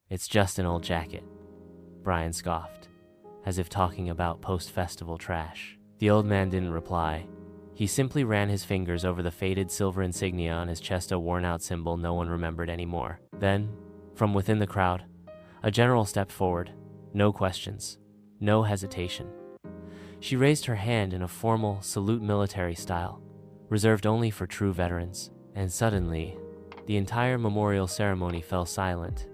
It's just an old jacket, Brian scoffed, as if talking about post-festival trash. The old man didn't reply. He simply ran his fingers over the faded silver insignia on his chest, a worn-out symbol no one remembered anymore. Then, from within the crowd, a general stepped forward. No questions, no hesitation. She raised her hand in a formal salute, military style, reserved only for true veterans. And suddenly, the entire memorial ceremony fell silent.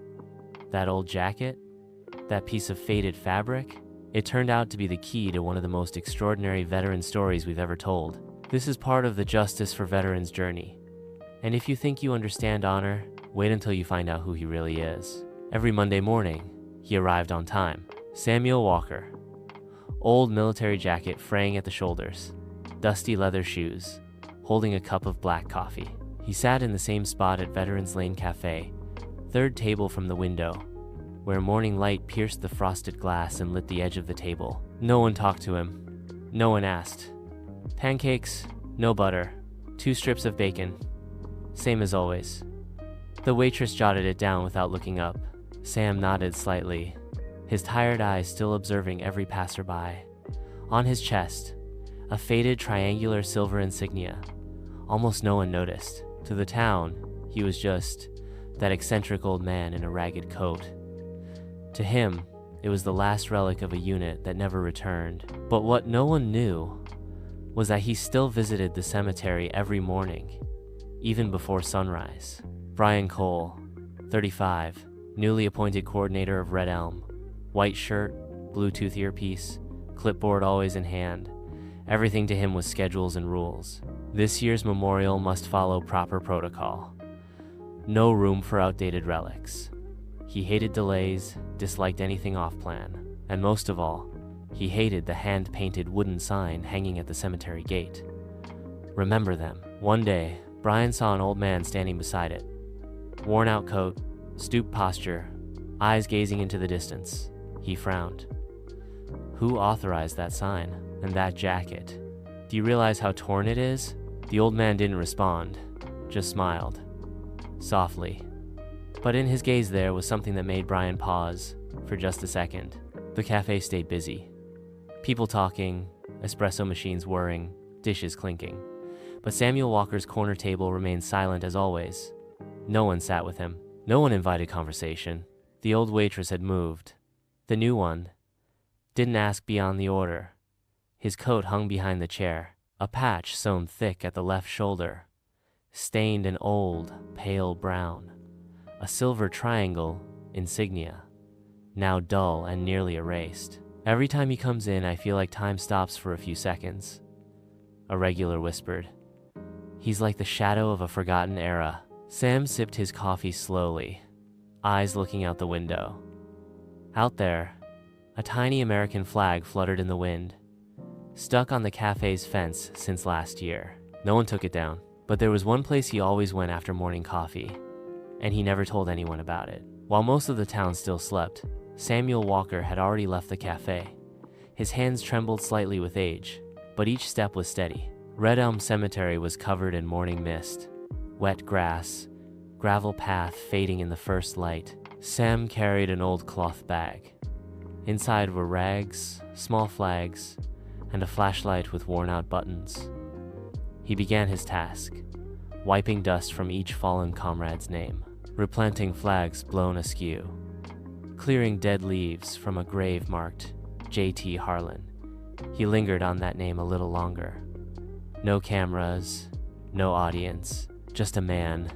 That old jacket, that piece of faded fabric, it turned out to be the key to one of the most extraordinary veteran stories we've ever told. This is part of the Justice for Veterans journey. And if you think you understand honor, wait until you find out who he really is. Every Monday morning, he arrived on time. Samuel Walker. Old military jacket fraying at the shoulders, dusty leather shoes, holding a cup of black coffee. He sat in the same spot at Veterans Lane Cafe, third table from the window, where morning light pierced the frosted glass and lit the edge of the table. No one talked to him. No one asked. Pancakes, no butter, 2 strips of bacon. Same as always. The waitress jotted it down without looking up. Sam nodded slightly, his tired eyes still observing every passerby. On his chest, a faded triangular silver insignia. Almost no one noticed. To the town, he was just that eccentric old man in a ragged coat. To him, it was the last relic of a unit that never returned. But what no one knew was that he still visited the cemetery every morning, even before sunrise. Brian Cole, 35, newly appointed coordinator of Red Elm, white shirt, Bluetooth earpiece, clipboard always in hand. Everything to him was schedules and rules. This year's memorial must follow proper protocol. No room for outdated relics. He hated delays, disliked anything off-plan, and most of all, he hated the hand-painted wooden sign hanging at the cemetery gate. Remember them. One day, Brian saw an old man standing beside it. Worn-out coat, stooped posture, eyes gazing into the distance. He frowned. Who authorized that sign and that jacket? Do you realize how torn it is? The old man didn't respond, just smiled, softly. But in his gaze there was something that made Brian pause for just a second. The cafe stayed busy. People talking, espresso machines whirring, dishes clinking. But Samuel Walker's corner table remained silent as always. No one sat with him. No one invited conversation. The old waitress had moved. The new one didn't ask beyond the order. His coat hung behind the chair, a patch sewn thick at the left shoulder, stained an old, pale brown. A silver triangle insignia, now dull and nearly erased. Every time he comes in, I feel like time stops for a few seconds. A regular whispered. He's like the shadow of a forgotten era. Sam sipped his coffee slowly, eyes looking out the window. Out there, a tiny American flag fluttered in the wind, stuck on the cafe's fence since last year. No one took it down, but there was one place he always went after morning coffee, and he never told anyone about it. While most of the town still slept, Samuel Walker had already left the cafe. His hands trembled slightly with age, but each step was steady. Red Elm Cemetery was covered in morning mist, wet grass, gravel path fading in the first light. Sam carried an old cloth bag. Inside were rags, small flags, and a flashlight with worn-out buttons. He began his task, wiping dust from each fallen comrade's name, replanting flags blown askew, clearing dead leaves from a grave marked J.T. Harlan. He lingered on that name a little longer. No cameras, no audience, just a man,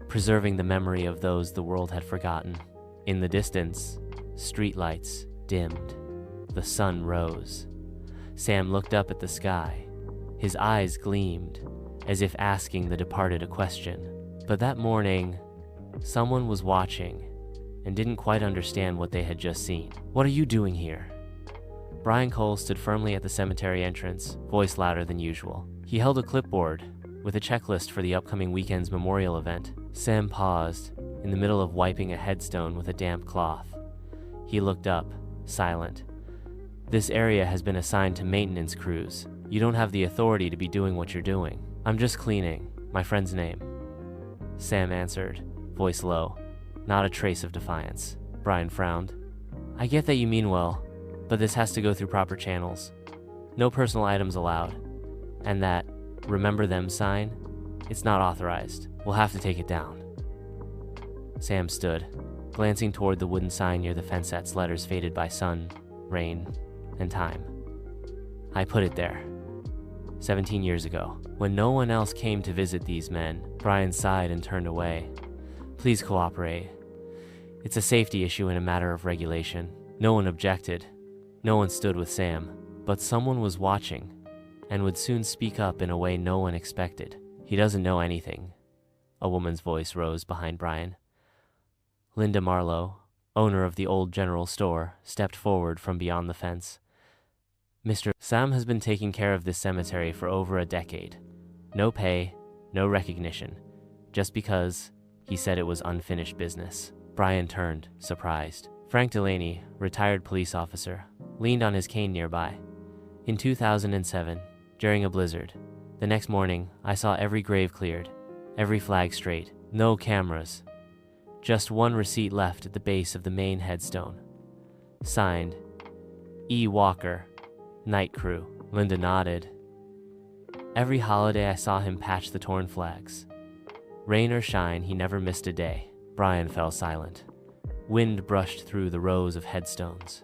preserving the memory of those the world had forgotten. In the distance, streetlights dimmed. The sun rose. Sam looked up at the sky. His eyes gleamed, as if asking the departed a question. But that morning, someone was watching and didn't quite understand what they had just seen. "What are you doing here?" Brian Cole stood firmly at the cemetery entrance, voice louder than usual. He held a clipboard with a checklist for the upcoming weekend's memorial event. Sam paused in the middle of wiping a headstone with a damp cloth. He looked up, silent. "This area has been assigned to maintenance crews. You don't have the authority to be doing what you're doing." "I'm just cleaning my friend's name," Sam answered, voice low, not a trace of defiance. Brian frowned. I get that you mean well, but this has to go through proper channels. No personal items allowed. And that remember them sign, it's not authorized. We'll have to take it down. Sam stood, glancing toward the wooden sign near the fence that's letters faded by sun, rain, and time. I put it there. 17 years ago, when no one else came to visit these men. Brian sighed and turned away. Please cooperate. It's a safety issue and a matter of regulation. No one objected. No one stood with Sam, but someone was watching and would soon speak up in a way no one expected. He doesn't know anything. A woman's voice rose behind Brian. Linda Marlowe, owner of the old general store, stepped forward from beyond the fence. Mr. Sam has been taking care of this cemetery for over a decade. No pay, no recognition, just because he said it was unfinished business. Brian turned, surprised. Frank Delaney, retired police officer, leaned on his cane nearby. In 2007, during a blizzard, the next morning, I saw every grave cleared, every flag straight, no cameras. Just one receipt left at the base of the main headstone. Signed, E. Walker, Night Crew. Linda nodded. Every holiday I saw him patch the torn flags. Rain or shine, he never missed a day. Brian fell silent. Wind brushed through the rows of headstones.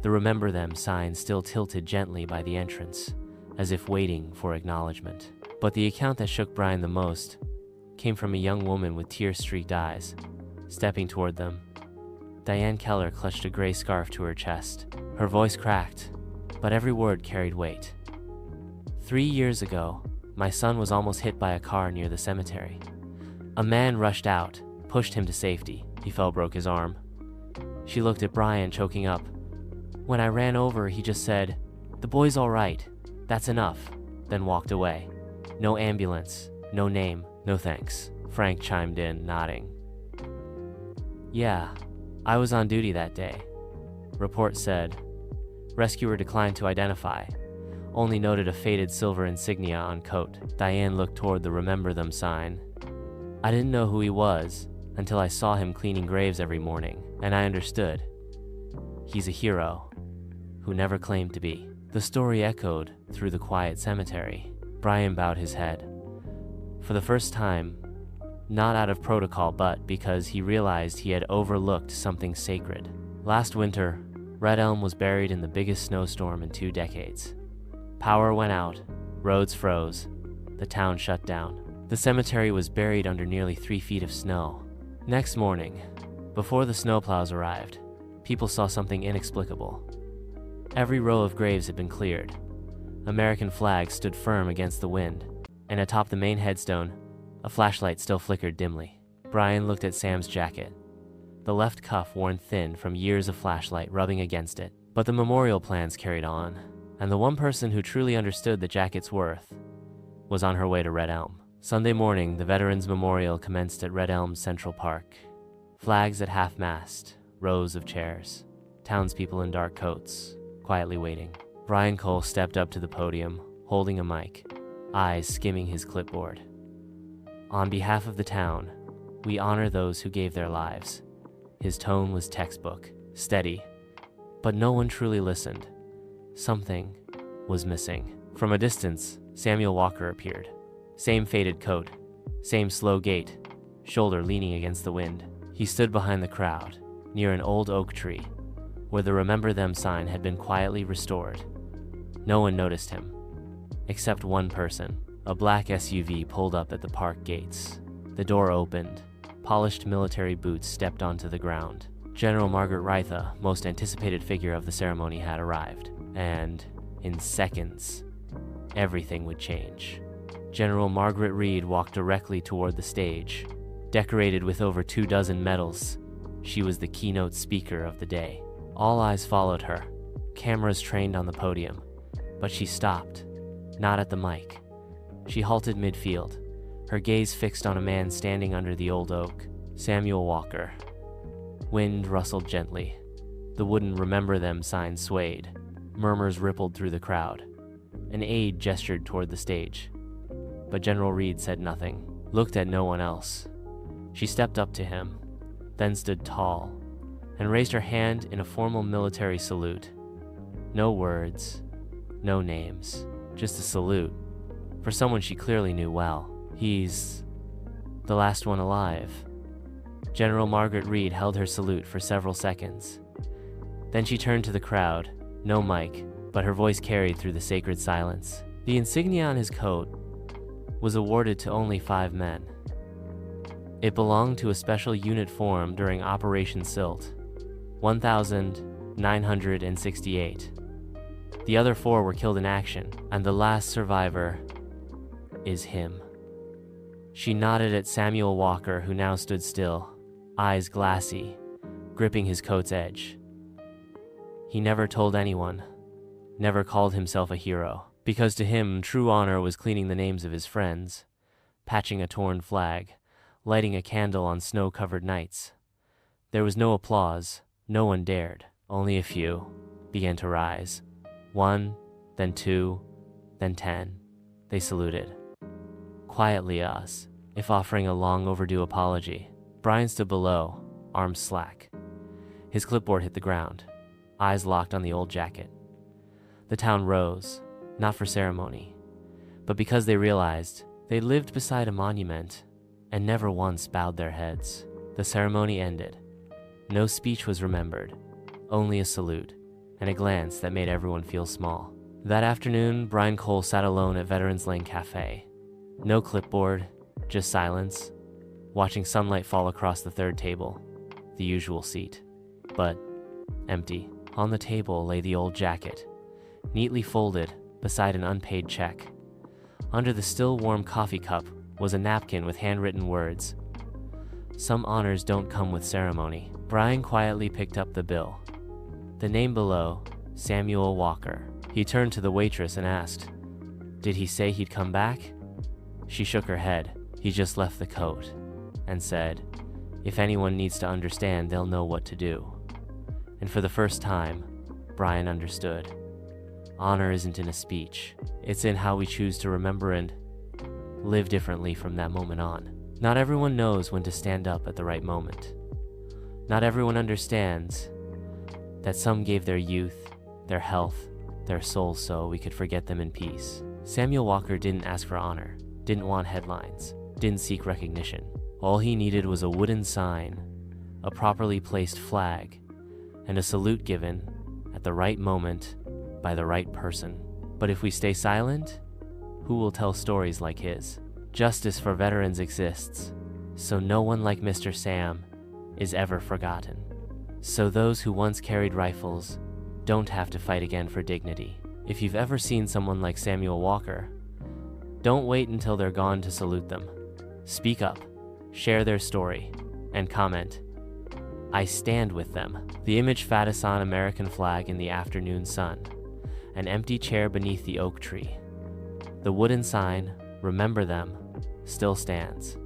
The Remember Them sign still tilted gently by the entrance, as if waiting for acknowledgement. But the account that shook Brian the most came from a young woman with tear-streaked eyes. Stepping toward them, Diane Keller clutched a gray scarf to her chest. Her voice cracked, but every word carried weight. 3 years ago, my son was almost hit by a car near the cemetery. A man rushed out, pushed him to safety. He fell, broke his arm. She looked at Brian, choking up. When I ran over, he just said, "The boy's all right. That's enough," then walked away. No ambulance, no name, no thanks. Frank chimed in, nodding. Yeah, I was on duty that day. Report said. Rescuer declined to identify. Only noted a faded silver insignia on coat. Diane looked toward the Remember Them sign. I didn't know who he was until I saw him cleaning graves every morning, and I understood. He's a hero who never claimed to be. The story echoed through the quiet cemetery. Brian bowed his head. For the first time, not out of protocol, but because he realized he had overlooked something sacred. Last winter, Red Elm was buried in the biggest snowstorm in 2 decades. Power went out, roads froze, the town shut down. The cemetery was buried under nearly 3 feet of snow. Next morning, before the snowplows arrived, people saw something inexplicable. Every row of graves had been cleared. American flags stood firm against the wind, and atop the main headstone, a flashlight still flickered dimly. Brian looked at Sam's jacket, the left cuff worn thin from years of flashlight rubbing against it. But the memorial plans carried on, and the one person who truly understood the jacket's worth was on her way to Red Elm. Sunday morning, the Veterans Memorial commenced at Red Elm Central Park. Flags at half-mast, rows of chairs, townspeople in dark coats, quietly waiting. Brian Cole stepped up to the podium, holding a mic, eyes skimming his clipboard. On behalf of the town, we honor those who gave their lives. His tone was textbook, steady, but no one truly listened. Something was missing. From a distance, Samuel Walker appeared. Same faded coat, same slow gait, shoulder leaning against the wind. He stood behind the crowd, near an old oak tree, where the Remember Them sign had been quietly restored. No one noticed him, except one person. A black SUV pulled up at the park gates. The door opened. Polished military boots stepped onto the ground. General Margaret Rytha, most anticipated figure of the ceremony, had arrived. And, in seconds, everything would change. General Margaret Reed walked directly toward the stage. Decorated with over 24 medals, she was the keynote speaker of the day. All eyes followed her, cameras trained on the podium. But she stopped, not at the mic. She halted midfield, her gaze fixed on a man standing under the old oak, Samuel Walker. Wind rustled gently. The wooden Remember Them sign swayed. Murmurs rippled through the crowd. An aide gestured toward the stage. But General Reed said nothing, looked at no one else. She stepped up to him, then stood tall, and raised her hand in a formal military salute. No words, no names, just a salute for someone she clearly knew well. He's the last one alive. General Margaret Reed held her salute for several seconds. Then she turned to the crowd, no mic, but her voice carried through the sacred silence. The insignia on his coat was awarded to only 5 men. It belonged to a special unit formed during Operation Silt, 1968. The other 4 were killed in action, and the last survivor is him. She nodded at Samuel Walker, who now stood still, eyes glassy, gripping his coat's edge. He never told anyone, never called himself a hero, because to him true honor was cleaning the names of his friends, patching a torn flag, lighting a candle on snow-covered nights. There was no applause, no one dared. Only a few began to rise. 1, then 2, then 10. They saluted. Quietly as if offering a long overdue apology. Brian stood below, arms slack. His clipboard hit the ground, eyes locked on the old jacket. The town rose, not for ceremony, but because they realized they lived beside a monument and never once bowed their heads. The ceremony ended. No speech was remembered, only a salute and a glance that made everyone feel small. That afternoon, Brian Cole sat alone at Veterans Lane Cafe. No clipboard, just silence, watching sunlight fall across the third table, the usual seat, but empty. On the table lay the old jacket, neatly folded beside an unpaid check. Under the still warm coffee cup was a napkin with handwritten words. Some honors don't come with ceremony. Brian quietly picked up the bill. The name below, Samuel Walker. He turned to the waitress and asked, "Did he say he'd come back?" She shook her head. He just left the coat, and said, "If anyone needs to understand, they'll know what to do." And for the first time, Brian understood. Honor isn't in a speech. It's in how we choose to remember and live differently from that moment on. Not everyone knows when to stand up at the right moment. Not everyone understands that some gave their youth, their health, their souls so we could forget them in peace. Samuel Walker didn't ask for honor, didn't want headlines, didn't seek recognition. All he needed was a wooden sign, a properly placed flag, and a salute given at the right moment by the right person. But if we stay silent, who will tell stories like his? Justice for veterans exists, so no one like Mr. Sam is ever forgotten. So those who once carried rifles don't have to fight again for dignity. If you've ever seen someone like Samuel Walker, don't wait until they're gone to salute them. Speak up, share their story, and comment, "I stand with them." The image Fatisan American flag in the afternoon sun, an empty chair beneath the oak tree. The wooden sign, "Remember them," still stands.